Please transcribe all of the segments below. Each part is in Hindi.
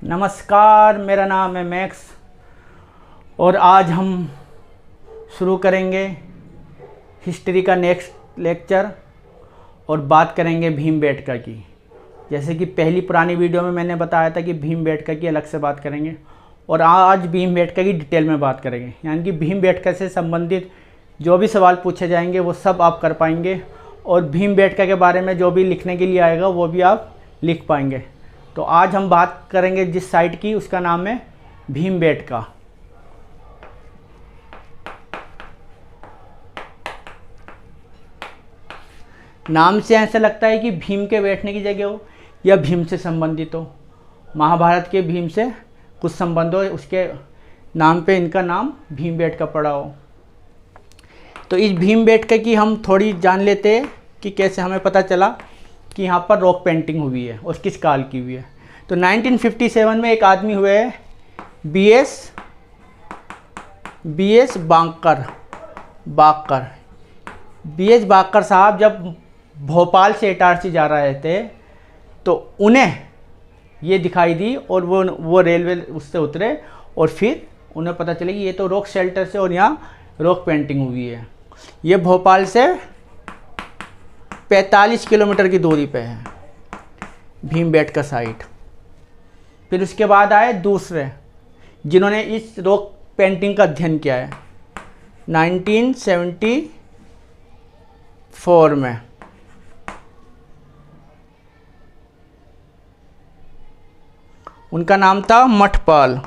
नमस्कार, मेरा नाम है मैक्स और आज हम शुरू करेंगे हिस्ट्री का नेक्स्ट लेक्चर और बात करेंगे भीमबेटका की। जैसे कि पहली पुरानी वीडियो में मैंने बताया था कि भीमबेटका की अलग से बात करेंगे और आज भीमबेटका की डिटेल में बात करेंगे। यानी कि भीमबेटका से संबंधित जो भी सवाल पूछे जाएंगे वो सब आप कर पाएंगे और भीमबेटका के बारे में जो भी लिखने के लिए आएगा वो भी आप लिख पाएंगे। तो आज हम बात करेंगे जिस साइट की, उसका नाम है भीमबेटका। नाम से ऐसा लगता है कि भीम के बैठने की जगह हो या भीम से संबंधित हो, महाभारत के भीम से कुछ संबंध हो, उसके नाम पे इनका नाम भीमबेटका पड़ा हो। तो इस भीमबेटका की हम थोड़ी जान लेते हैं कि कैसे हमें पता चला कि यहाँ पर रॉक पेंटिंग हुई है और किस काल की हुई है। तो 1957 में एक आदमी हुए बी.एस. बांकर साहब जब भोपाल से इटारसी जा रहे थे तो उन्हें ये दिखाई दी और वो रेलवे उससे उतरे और फिर उन्हें पता चला कि ये तो रॉक शेल्टर से और यहाँ रॉक पेंटिंग हुई है। ये भोपाल से 45 किलोमीटर की दूरी पे है भीमबेटका साइट। फिर उसके बाद आए दूसरे जिन्होंने इस रॉक पेंटिंग का अध्ययन किया है 1974 में। उनका नाम था मठपाल।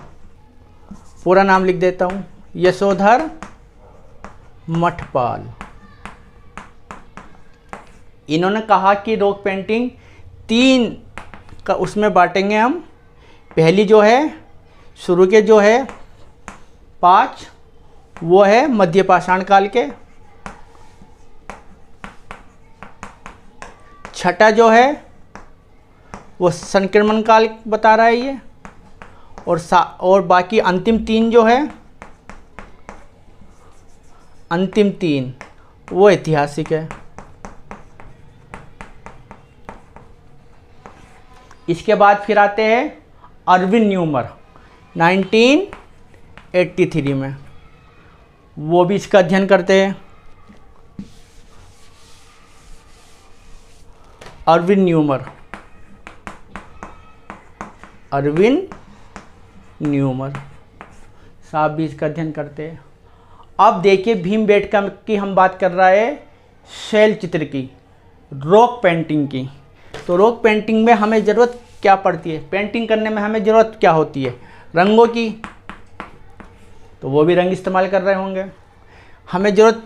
पूरा नाम लिख देता हूँ, यशोधर मठपाल। इन्होंने कहा कि रॉक पेंटिंग 3 का उसमें बांटेंगे हम। पहली जो है शुरू के जो है 5 वो है मध्य पाषाण काल के, छठा जो है वो संक्रमण काल बता रहा है ये, और बाकी अंतिम 3 जो है, अंतिम 3 वो ऐतिहासिक है। इसके बाद फिर आते हैं अर्विन न्यूमर 1983 में, वो भी इसका अध्ययन करते हैं। अर्विन न्यूमर साहब भी इसका अध्ययन करते हैं। अब देखिए भीमबेटका की हम बात कर रहा है शैल चित्र की, रॉक पेंटिंग की। तो रॉक पेंटिंग में हमें ज़रूरत क्या पड़ती है, पेंटिंग करने में हमें ज़रूरत क्या होती है, रंगों की। तो वो भी रंग इस्तेमाल कर रहे होंगे। हमें ज़रूरत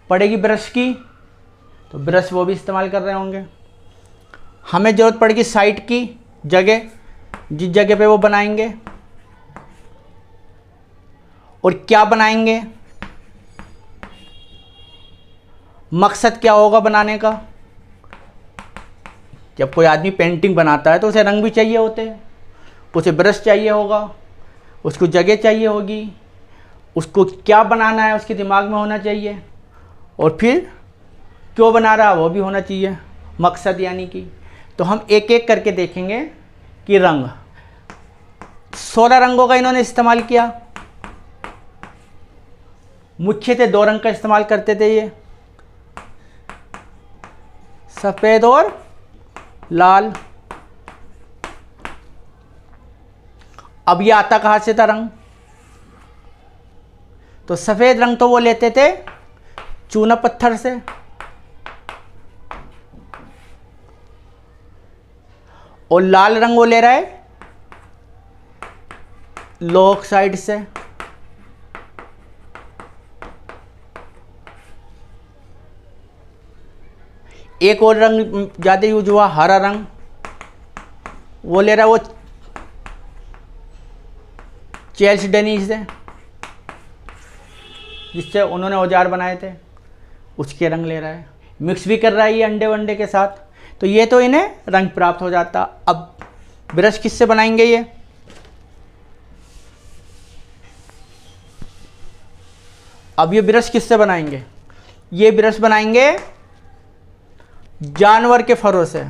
पड़ेगी ब्रश की, तो ब्रश वो भी इस्तेमाल कर रहे होंगे। हमें ज़रूरत पड़ेगी साइट की, जगह जिस जगह पे वो बनाएंगे, और क्या बनाएंगे, मकसद क्या होगा बनाने का। जब कोई आदमी पेंटिंग बनाता है तो उसे रंग भी चाहिए होते हैं, उसे ब्रश चाहिए होगा, उसको जगह चाहिए होगी, उसको क्या बनाना है उसके दिमाग में होना चाहिए, और फिर क्यों बना रहा है वो भी होना चाहिए, मकसद यानी कि। तो हम एक एक करके देखेंगे कि रंग 16 रंगों का इन्होंने इस्तेमाल किया। मुख्य थे 2 रंग का इस्तेमाल करते थे ये, सफ़ेद और लाल। अब ये आता कहाँ से था रंग, तो सफ़ेद रंग तो वो लेते थे चूना पत्थर से, और लाल रंग वो ले रहा है लोह ऑक्साइड से। एक और रंग ज़्यादा यूज हुआ, हरा रंग, वो ले रहा है वो चेल्सडनी से, जिससे उन्होंने औजार बनाए थे, उसके रंग ले रहा है। मिक्स भी कर रहा है ये अंडे वंडे के साथ, तो ये तो इन्हें रंग प्राप्त हो जाता। अब ब्रश किससे बनाएंगे ये, अब ये ब्रश किससे बनाएंगे, ये ब्रश बनाएंगे जानवर के फरों से।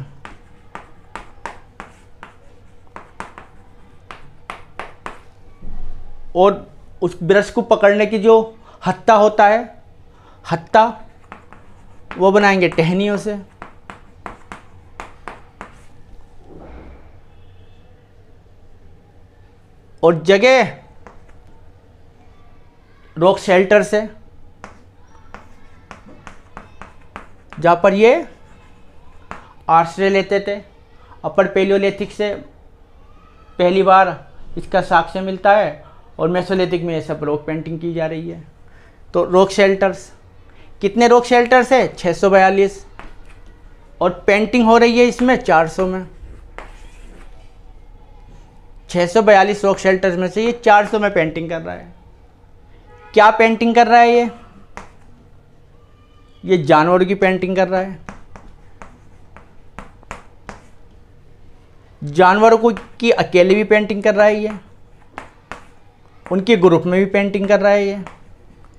और उस ब्रश को पकड़ने की जो हत्था होता है, हत्था, वो बनाएंगे टहनियों से। और जगह रॉक शेल्टर से, जहाँ पर ये आश्रय लेते थे। अपर पैलियोलिथिक से पहली बार इसका साक्ष्य मिलता है और मेसोलिथिक में ये सब रॉक पेंटिंग की जा रही है। तो रॉक शेल्टर्स, कितने रॉक शेल्टर्स है? 642, और पेंटिंग हो रही है इसमें 400 में। 642 रॉक शेल्टर्स में से ये 400 में पेंटिंग कर रहा है। क्या पेंटिंग कर रहा है ये जानवरों की पेंटिंग कर रहा है। जानवरों को की अकेले भी पेंटिंग कर रहा है ये, उनके ग्रुप में भी पेंटिंग कर रहा है ये,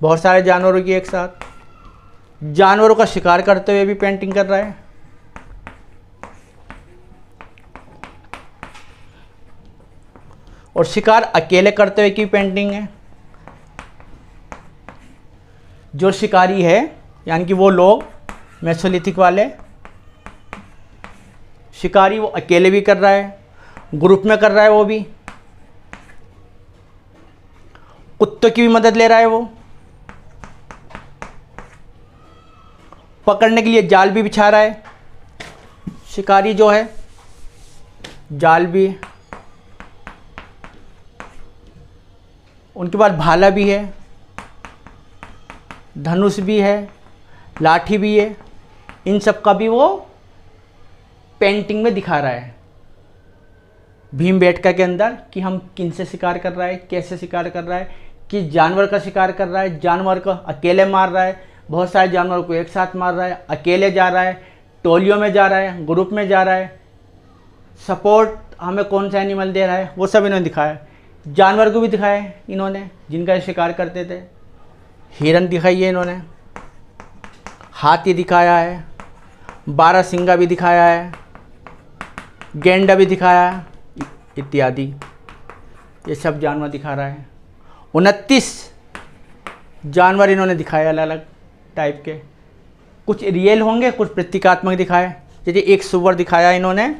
बहुत सारे जानवरों की एक साथ। जानवरों का शिकार करते हुए भी पेंटिंग कर रहा है। और शिकार अकेले करते हुए की पेंटिंग है। जो शिकारी है, यानी कि वो लोग मेसोलिथिक वाले, शिकारी वो अकेले भी कर रहा है, ग्रुप में कर रहा है, वो भी कुत्तों की भी मदद ले रहा है। वो पकड़ने के लिए जाल भी बिछा रहा है। शिकारी जो है, जाल भी, उनके पास भाला भी है, धनुष भी है, लाठी भी है। इन सब का भी वो पेंटिंग में दिखा रहा है भीमबेटका के अंदर, कि हम किन से शिकार कर रहा है, कैसे शिकार कर रहा है, किस जानवर का शिकार कर रहा है, जानवर को अकेले मार रहा है, बहुत सारे जानवरों को एक साथ मार रहा है, अकेले जा रहा है, टोलियों में जा रहा है, ग्रुप में जा रहा है, सपोर्ट हमें कौन सा एनिमल दे रहा है, वो सब इन्होंने दिखाया। जानवर को भी दिखाया है इन्होंने जिनका ये शिकार करते थे। हिरन दिखाई है इन्होंने, हाथी दिखाया है, बारहसिंगा भी दिखाया है, गेंडा भी दिखाया है, इत्यादि। ये सब जानवर दिखा रहा है। 29 जानवर इन्होंने दिखाए अलग अलग टाइप के। कुछ रियल होंगे, कुछ प्रतीकात्मक दिखाए। जैसे एक सुअर दिखाया इन्होंने,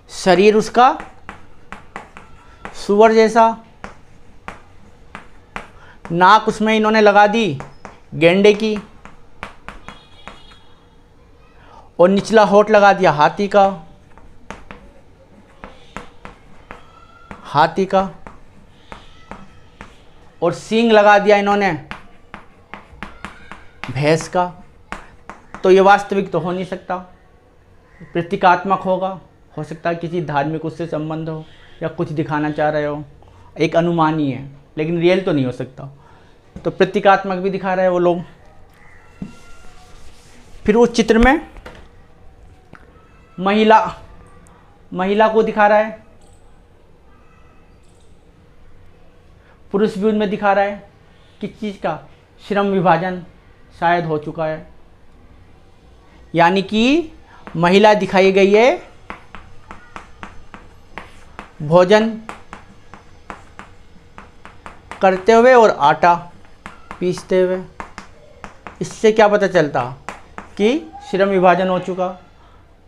शरीर उसका सुअर जैसा, नाक उसमें इन्होंने लगा दी गेंडे की, और निचला होठ लगा दिया हाथी का, और सींग लगा दिया इन्होंने भैंस का। तो ये वास्तविक तो हो नहीं सकता, प्रतीकात्मक होगा। हो सकता है किसी धार्मिक उससे संबंध हो या कुछ दिखाना चाह रहे हो, एक अनुमान ही है, लेकिन रियल तो नहीं हो सकता। तो प्रतीकात्मक भी दिखा रहे हैं वो लोग। फिर उस चित्र में महिला को दिखा रहा है, पुरुष भी उनमें दिखा रहा है। किस चीज़ का? श्रम विभाजन शायद हो चुका है, यानी कि महिला दिखाई गई है भोजन करते हुए और आटा पीसते हुए। इससे क्या पता चलता कि श्रम विभाजन हो चुका।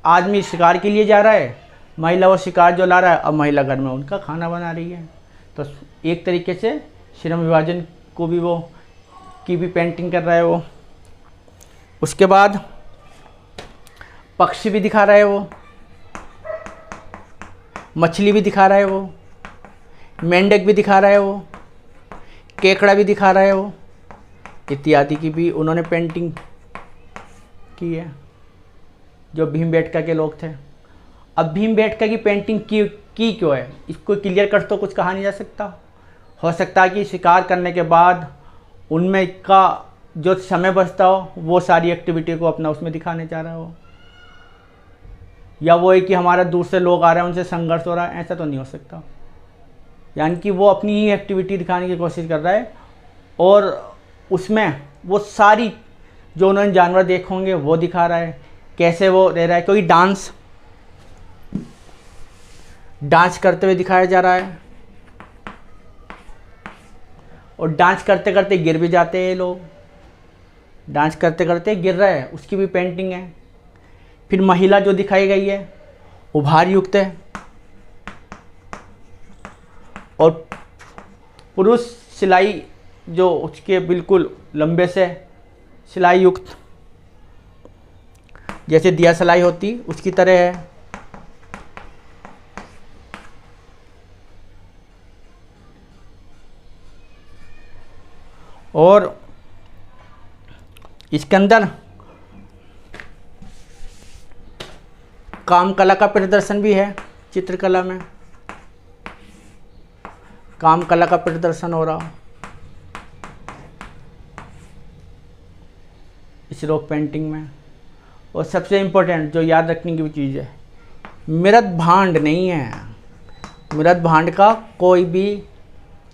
आदमी शिकार के लिए जा रहा है, महिला वो शिकार जो ला रहा है, अब महिला घर में उनका खाना बना रही है। तो एक तरीके से श्रम विभाजन को भी वो की भी पेंटिंग कर रहा है वो। उसके बाद पक्षी भी दिखा रहा है वो, मछली भी दिखा रहा है वो, मेंढक भी दिखा रहा है वो, केकड़ा भी दिखा रहा है वो, इत्यादि की भी उन्होंने पेंटिंग की है जो भीमबेटका के लोग थे। अब भीमबेटका की पेंटिंग की क्यों है, इसको क्लियर कर तो कुछ कहा नहीं जा सकता। हो सकता है कि शिकार करने के बाद उनमें का जो समय बचता हो वो सारी एक्टिविटी को अपना उसमें दिखाने चाह रहा हो, या वो है कि हमारा दूसरे लोग आ रहे हैं उनसे संघर्ष हो रहा है, ऐसा तो नहीं हो सकता। यानी कि वो अपनी ही एक्टिविटी दिखाने की कोशिश कर रहा है और उसमें वो सारी जो उन्होंने जानवर देखे होंगे वो दिखा रहा है, कैसे वो रह रहा है, क्योंकि डांस करते हुए दिखाया जा रहा है और डांस करते करते गिर भी जाते हैं लोग, डांस करते करते गिर रहा है, उसकी भी पेंटिंग है। फिर महिला जो दिखाई गई है उभार युक्त है और पुरुष सिलाई जो उसके बिल्कुल लंबे से सिलाई युक्त, जैसे दिया सिलाई होती उसकी तरह है। और इसके अंदर काम कला का प्रदर्शन भी है, चित्रकला में काम कला का प्रदर्शन हो रहा इस रॉक पेंटिंग में। और सबसे इम्पोर्टेंट जो याद रखने की चीज़ है, मृत भांड नहीं है, मृत भांड का कोई भी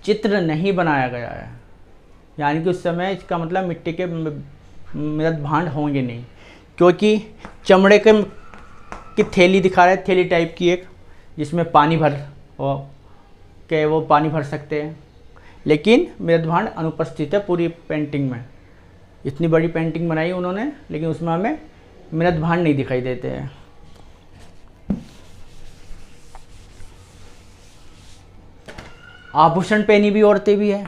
चित्र नहीं बनाया गया है, यानी कि उस समय इसका मतलब मिट्टी के मृत भांड होंगे नहीं, क्योंकि चमड़े की थैली दिखा रहा है, थैली टाइप की एक, जिसमें पानी भर के वो पानी भर सकते हैं, लेकिन मृत भांड अनुपस्थित है पूरी पेंटिंग में। इतनी बड़ी पेंटिंग बनाई उन्होंने, लेकिन उसमें हमें मृत भांड नहीं दिखाई देते हैं। आभूषण पहनी भी औरतें भी है,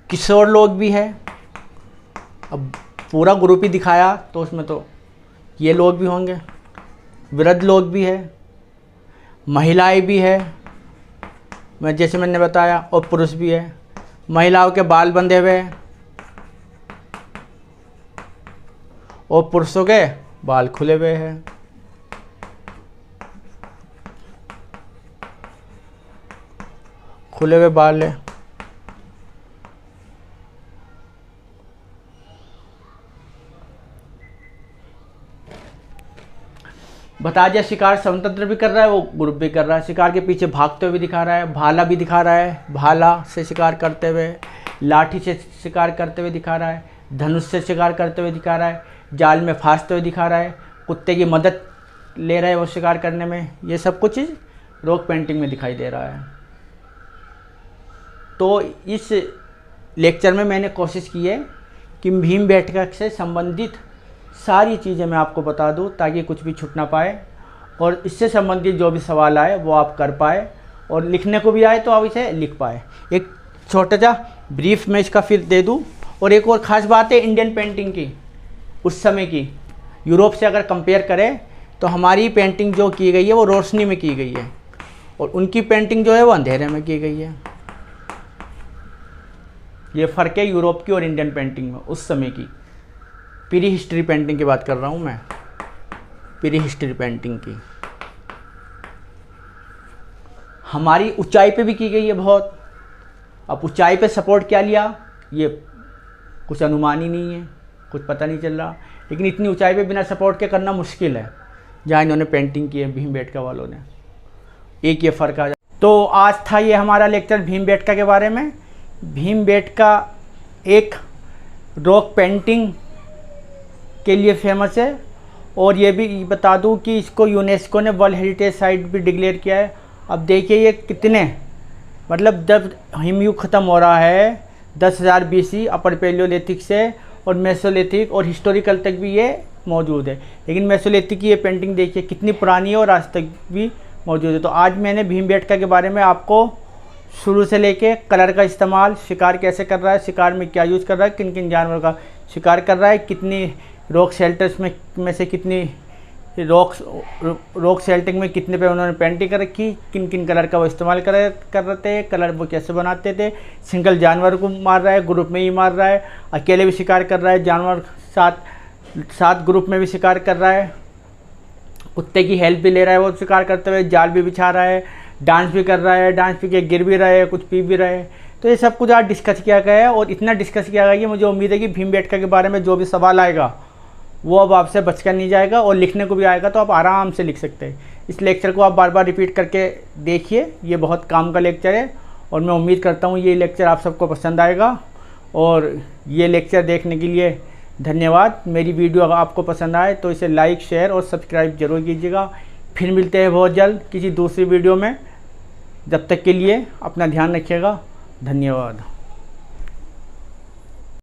किशोर लोग भी है। अब पूरा ग्रुप ही दिखाया तो उसमें तो ये लोग भी होंगे, वृद्ध लोग भी है, महिलाएं भी है, जैसे मैंने बताया, और पुरुष भी है। महिलाओं के बाल बंधे हुए हैं और पुरुषों के बाल खुले हुए हैं। खुले हुए बाल है। बता दिया शिकार स्वतंत्र भी कर रहा है, वो ग्रुप भी कर रहा है। शिकार के पीछे भागते हुए भी दिखा रहा है, भाला भी दिखा रहा है, भाला से शिकार करते हुए, लाठी से शिकार करते हुए दिखा रहा है, धनुष से शिकार करते हुए दिखा रहा है, जाल में फांसते हुए दिखा रहा है, कुत्ते की मदद ले रहा है वो शिकार करने में। ये सब कुछ रॉक पेंटिंग में दिखाई दे रहा है। तो इस लेक्चर में मैंने कोशिश की है कि भीमबेटका से संबंधित सारी चीज़ें मैं आपको बता दूं, ताकि कुछ भी छूट ना पाए, और इससे संबंधित जो भी सवाल आए वो आप कर पाए, और लिखने को भी आए तो आप इसे लिख पाए। एक छोटा सा ब्रीफ मैं इसका फिर दे दूं। और एक और ख़ास बात है इंडियन पेंटिंग की, उस समय की यूरोप से अगर कंपेयर करें तो हमारी पेंटिंग जो की गई है वो रोशनी में की गई है, और उनकी पेंटिंग जो है वो अंधेरे में की गई है। ये फ़र्क है यूरोप की और इंडियन पेंटिंग में उस समय की। प्री हिस्ट्री पेंटिंग की बात कर रहा हूँ मैं, प्री हिस्ट्री पेंटिंग की। हमारी ऊंचाई पे भी की गई है बहुत। अब ऊंचाई पे सपोर्ट क्या लिया ये कुछ अनुमान ही नहीं है, कुछ पता नहीं चल रहा, लेकिन इतनी ऊंचाई पे बिना सपोर्ट के करना मुश्किल है जहाँ इन्होंने पेंटिंग की है भीमबेटका वालों ने। एक ये फ़र्क आ जाए। तो आज था ये हमारा लेक्चर भीमबेटका के बारे में। भीमबेटका एक रॉक पेंटिंग के लिए फेमस है, और ये भी बता दूं कि इसको यूनेस्को ने वर्ल्ड हेरिटेज साइट भी डिक्लेयर किया है। अब देखिए ये कितने, मतलब जब हिमयुग ख़त्म हो रहा है 10,000 BC अपर पैलियोलिथिक से, और मेसोलिथिक और हिस्टोरिकल तक भी ये मौजूद है, लेकिन मेसोलिथिक की ये पेंटिंग देखिए कितनी पुरानी है और आज तक भी मौजूद है। तो आज मैंने भीमबेटका के बारे में आपको शुरू से लेके कलर का इस्तेमाल, शिकार कैसे कर रहा है, शिकार में क्या यूज़ कर रहा है, किन किन जानवरों का शिकार कर रहा है, कितनी रॉक शेल्टर्स में से कितनी रॉक शेल्टिंग में कितने पे उन्होंने पेंटिंग कर रखी, किन किन कलर का वो इस्तेमाल कर रहे थे, कलर वो कैसे बनाते थे, सिंगल जानवर को मार रहा है, ग्रुप में ही मार रहा है, अकेले भी शिकार कर रहा है, जानवर साथ ग्रुप में भी शिकार कर रहा है, कुत्ते की हेल्प भी ले रहा है वो शिकार करते हुए, जाल भी बिछा रहा है, डांस भी कर रहा है, डांस भी के गिर भी रहे, कुछ पी भी रहे। तो ये सब कुछ आज डिस्कस किया गया है, और इतना डिस्कस किया गया कि मुझे उम्मीद है कि भीमबेटका के बारे में जो भी सवाल आएगा वो अब आपसे बचकर नहीं जाएगा, और लिखने को भी आएगा तो आप आराम से लिख सकते हैं। इस लेक्चर को आप बार बार रिपीट करके देखिए, ये बहुत काम का लेक्चर है, और मैं उम्मीद करता हूँ ये लेक्चर आप सबको पसंद आएगा। और ये लेक्चर देखने के लिए धन्यवाद। मेरी वीडियो अगर आपको पसंद आए तो इसे लाइक, शेयर और सब्सक्राइब जरूर कीजिएगा। फिर मिलते हैं बहुत जल्द किसी दूसरी वीडियो में। जब तक के लिए अपना ध्यान रखिएगा। धन्यवाद।